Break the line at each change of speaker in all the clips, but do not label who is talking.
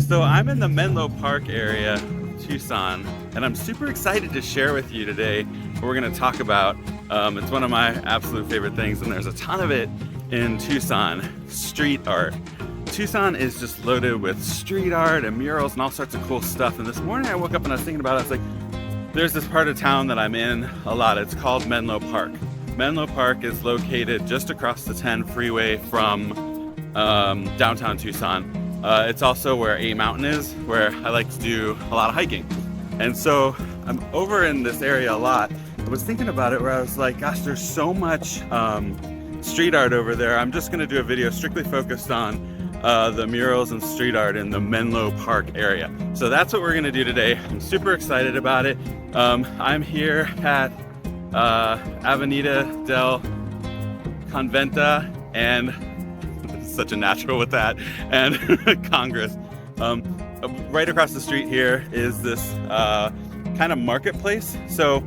So I'm in the Menlo Park area of Tucson, and I'm super excited to share with you today what we're gonna talk about. It's one of my absolute favorite things, and there's a ton of it in Tucson, street art. Tucson is just loaded with street art and murals and all sorts of cool stuff. And this morning I woke up and I was thinking about it. I was like, there's this part of town that I'm in a lot. It's called Menlo Park. Menlo Park is located just across the 10 freeway from downtown Tucson. It's also where A Mountain is, where I like to do a lot of hiking. And so I'm over in this area a lot. I was thinking about it where I was like, gosh, there's so much street art over there. I'm just gonna do a video strictly focused on the murals and street art in the Menlo Park area. So that's what we're gonna do today. I'm super excited about it. I'm here at Avenida del Convento, and such a natural with that, and Congress. Right across the street here is this kind of marketplace. So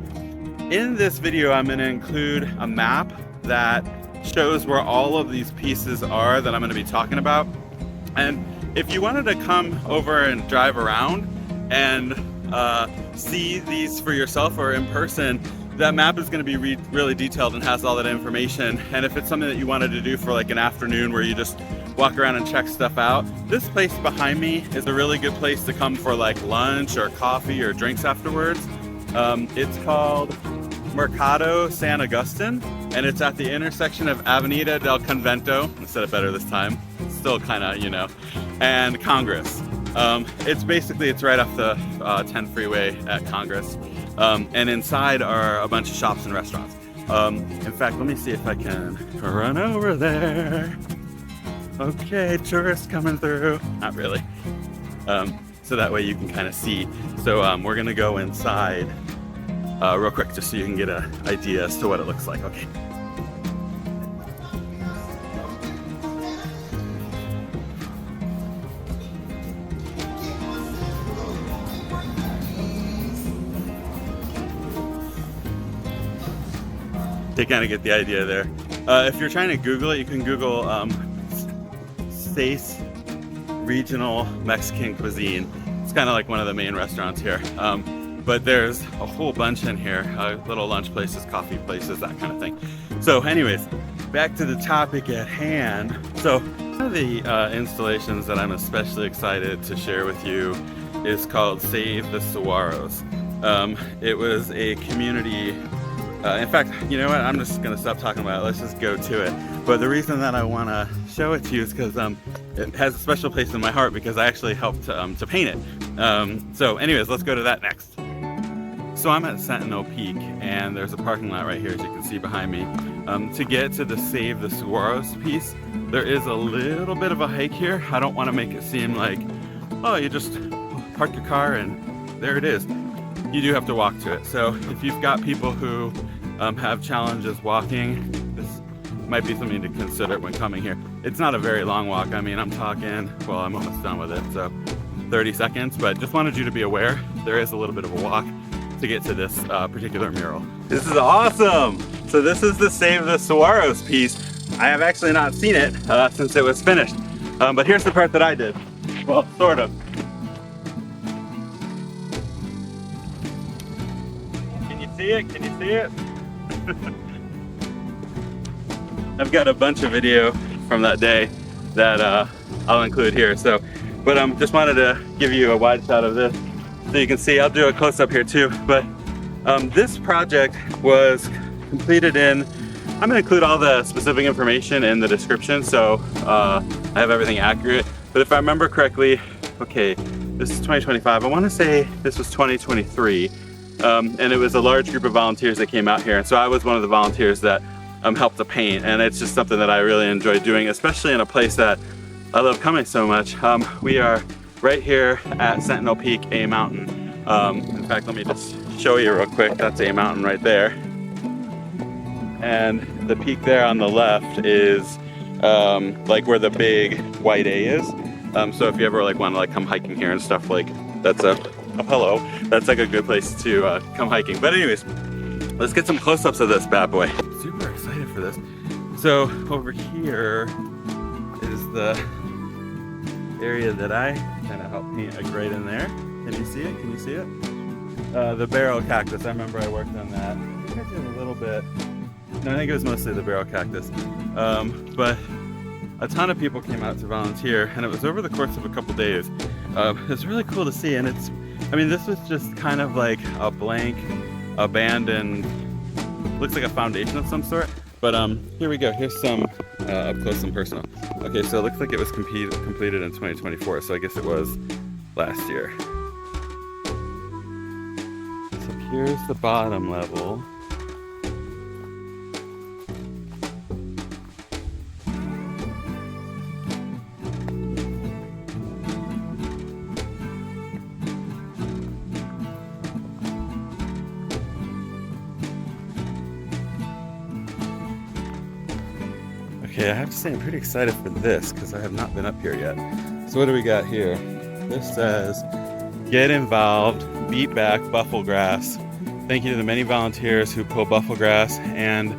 in this video, I'm gonna include a map that shows where all of these pieces are that I'm gonna be talking about. And if you wanted to come over and drive around and see these for yourself or in person, that map is going to be really detailed and has all that information. And if it's something that you wanted to do for like an afternoon where you just walk around and check stuff out, this place behind me is a really good place to come for like lunch or coffee or drinks afterwards. It's called Mercado San Agustin, and it's at the intersection of Avenida del Convento. I said it better this time. It's still kind of, you know, and Congress. It's right off the 10 freeway at Congress. And inside are a bunch of shops and restaurants. In fact, let me see if I can run over there. Okay, tourists coming through. Not really. So that way you can kind of see. So we're gonna go inside real quick just so you can get an idea as to what it looks like. Okay. To kind of get the idea there. If you're trying to Google it, you can Google Sace Regional Mexican Cuisine. It's kind of like one of the main restaurants here. But there's a whole bunch in here, little lunch places, coffee places, that kind of thing. So anyways, back to the topic at hand. So one of the installations that I'm especially excited to share with you is called Save the Saguaros. It was a community, in fact, you know what, I'm just gonna stop talking about it, let's just go to it. But the reason that I wanna show it to you is because it has a special place in my heart because I actually helped to paint it. So anyways, let's go to that next. So I'm at Sentinel Peak, and there's a parking lot right here, as you can see behind me. To get to the Save the Saguaros piece, there is a little bit of a hike here. I don't want to make it seem like, oh, you just park your car and there it is. You do have to walk to it. So if you've got people who have challenges walking, this might be something to consider when coming here. It's not a very long walk. I mean, I'm talking, well, I'm almost done with it, so 30 seconds, but just wanted you to be aware there is a little bit of a walk to get to this particular mural. This is awesome! So this is the Save the Saguaros piece. I have actually not seen it since it was finished. But here's the part that I did. Well, sort of. Can you see it? Can you see it? I've got a bunch of video from that day that I'll include here. So, but just wanted to give you a wide shot of this so you can see. I'll do a close up here too. But this project was completed in, I'm gonna include all the specific information in the description so I have everything accurate. But if I remember correctly, okay, this is 2025. I wanna say this was 2023. And it was a large group of volunteers that came out here. And so I was one of the volunteers that helped to paint. And it's just something that I really enjoy doing, especially in a place that I love coming so much. We are right here at Sentinel Peak, A Mountain. In fact, let me just show you real quick. That's A Mountain right there. And the peak there on the left is like where the big white A is. So if you ever like want to like come hiking here and stuff, like that's hello, that's like a good place to come hiking. But anyways, let's get some close-ups of this bad boy. Super excited for this. So over here is the area that I kind of helped paint like right in there. Can you see it? Can you see it? The barrel cactus, I remember I worked on that. I think I did a little bit. No, I think it was mostly the barrel cactus. But a ton of people came out to volunteer, and it was over the course of a couple days. It's really cool to see, and this was just kind of like a blank, abandoned, looks like a foundation of some sort. But here we go, here's some up close and personal. Okay, so it looks like it was completed in 2024, so I guess it was last year. So here's the bottom level. Okay, I have to say I'm pretty excited for this because I have not been up here yet. So what do we got here? This says, get involved, beat back buffalo grass. Thank you to the many volunteers who pull buffalo grass and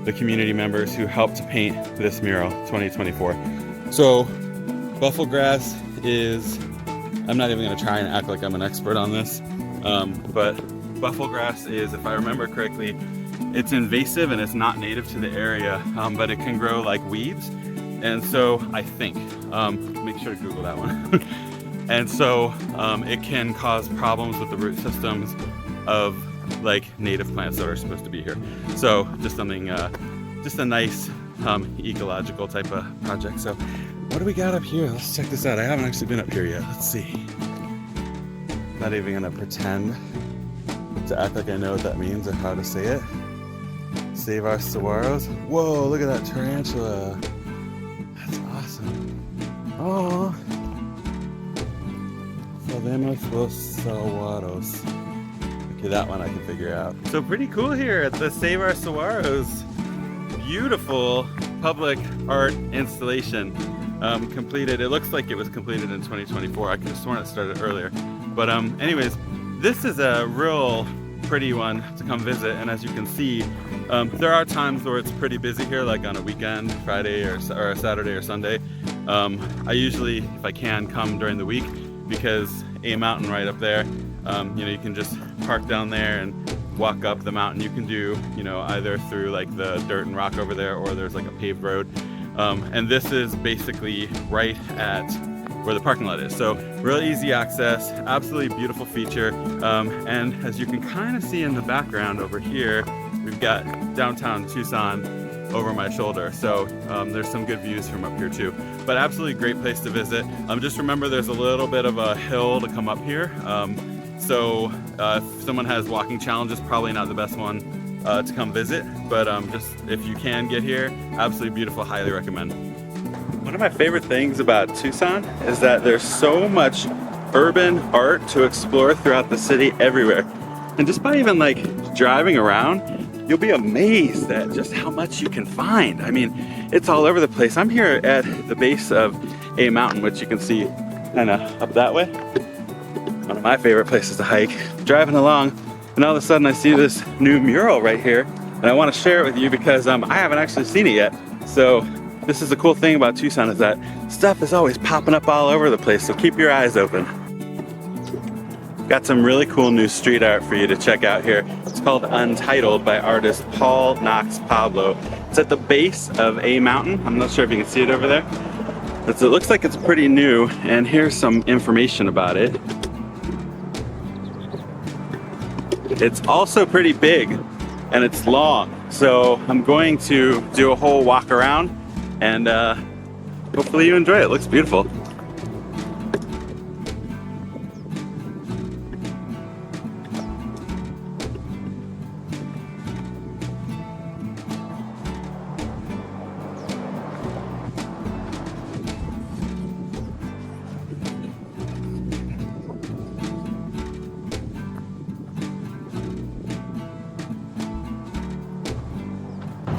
the community members who helped to paint this mural 2024. So buffalo grass is, I'm not even gonna try and act like I'm an expert on this, but buffalo grass is, if I remember correctly, it's invasive and it's not native to the area, but it can grow like weeds. And so I think, make sure to Google that one. And so it can cause problems with the root systems of like native plants that are supposed to be here. So just something, just a nice ecological type of project. So what do we got up here? Let's check this out. I haven't actually been up here yet. Let's see. Not even gonna pretend to act like I know what that means or how to say it. Save Our Saguaros. Whoa, look at that tarantula. That's awesome. Oh. Save Our Saguaros. Okay, that one I can figure out. So pretty cool here at the Save Our Saguaros. Beautiful public art installation. Completed, it looks like it was completed in 2024. I could have sworn it started earlier. But anyways, this is a real pretty one to come visit, and as you can see, there are times where it's pretty busy here, like on a weekend, Friday or a Saturday or Sunday. I usually, if I can, come during the week because a mountain right up there, you can just park down there and walk up the mountain. You can do, either through like the dirt and rock over there, or there's like a paved road. And this is basically right at where the parking lot is. So real easy access, absolutely beautiful feature. And as you can kind of see in the background over here, we've got downtown Tucson over my shoulder. So there's some good views from up here too. But absolutely great place to visit. Just remember there's a little bit of a hill to come up here. So if someone has walking challenges, probably not the best one to come visit. But just if you can get here, absolutely beautiful, highly recommend. One of my favorite things about Tucson is that there's so much urban art to explore throughout the city everywhere. And just by even like driving around, you'll be amazed at just how much you can find. I mean, it's all over the place. I'm here at the base of a mountain, which you can see kind of up that way. One of my favorite places to hike. Driving along, and all of a sudden I see this new mural right here, and I want to share it with you because I haven't actually seen it yet. So this is the cool thing about Tucson, is that stuff is always popping up all over the place, so keep your eyes open. Got some really cool new street art for you to check out here. It's called Untitled by artist Paul Knox Pablo. It's at the base of a mountain. I'm not sure if you can see it over there. It looks like it's pretty new, and here's some information about it. It's also pretty big, and it's long. So I'm going to do a whole walk around, and hopefully you enjoy it. It looks beautiful.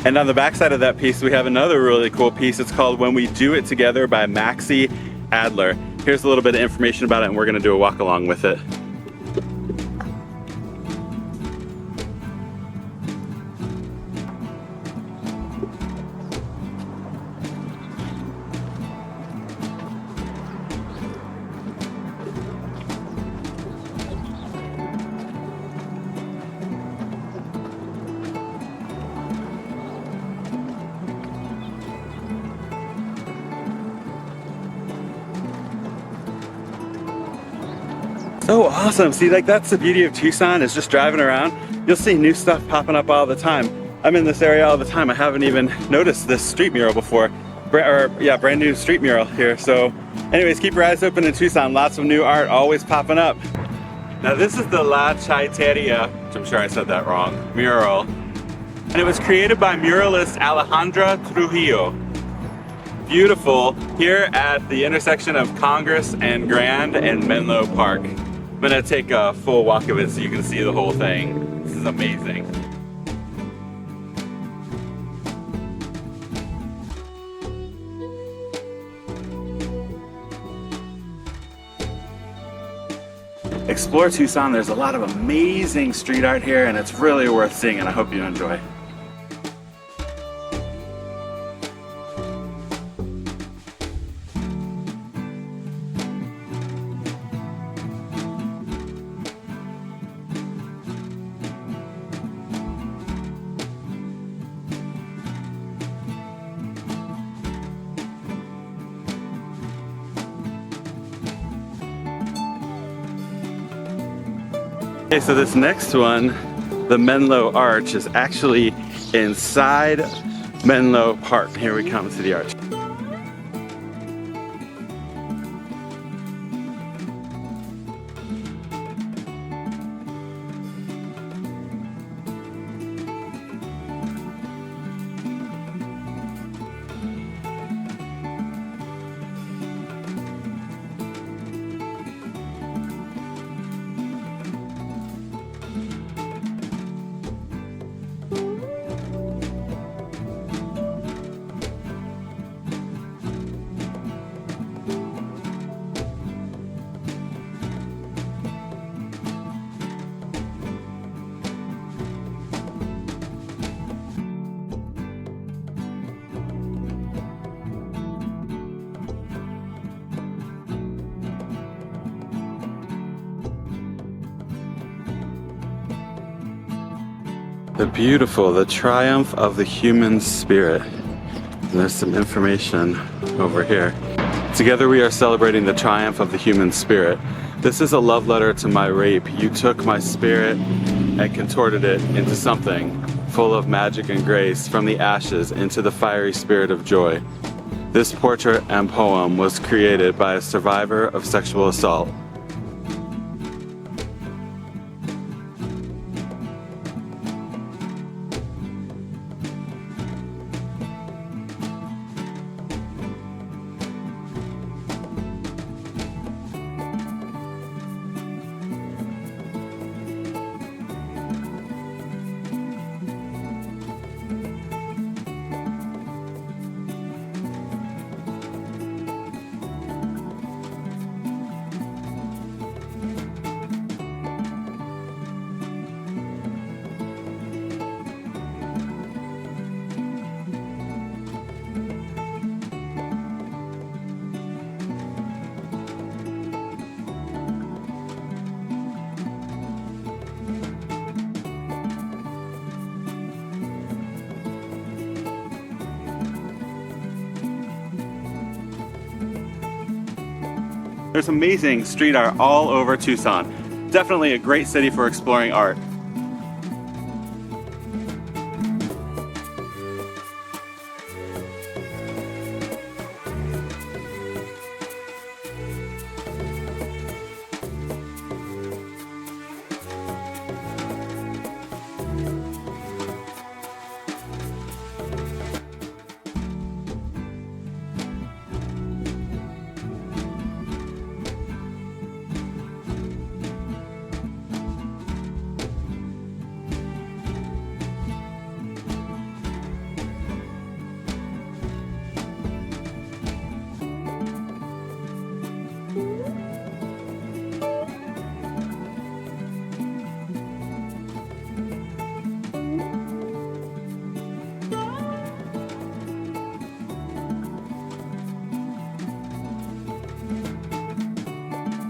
And on the backside of that piece, we have another really cool piece. It's called When We Do It Together by Maxie Adler. Here's a little bit of information about it, and we're gonna do a walk along with it. So awesome. See, like that's the beauty of Tucson, is just driving around. You'll see new stuff popping up all the time. I'm in this area all the time. I haven't even noticed this street mural before. Brand new street mural here. So anyways, keep your eyes open in Tucson. Lots of new art always popping up. Now this is the La Chaiteria, which I'm sure I said that wrong, mural. And it was created by muralist Alejandra Trujillo. Beautiful, here at the intersection of Congress and Grand and Menlo Park. I'm gonna take a full walk of it so you can see the whole thing. This is amazing. Explore Tucson. There's a lot of amazing street art here, and it's really worth seeing, and I hope you enjoy. Okay, so this next one, the Menlo Arch, is actually inside Menlo Park. Here we come to the arch. The triumph of the human spirit. And there's some information over here. Together we are celebrating the triumph of the human spirit. This is a love letter to my rape. You took my spirit and contorted it into something full of magic and grace, from the ashes into the fiery spirit of joy. This portrait and poem was created by a survivor of sexual assault. There's amazing street art all over Tucson. Definitely a great city for exploring art.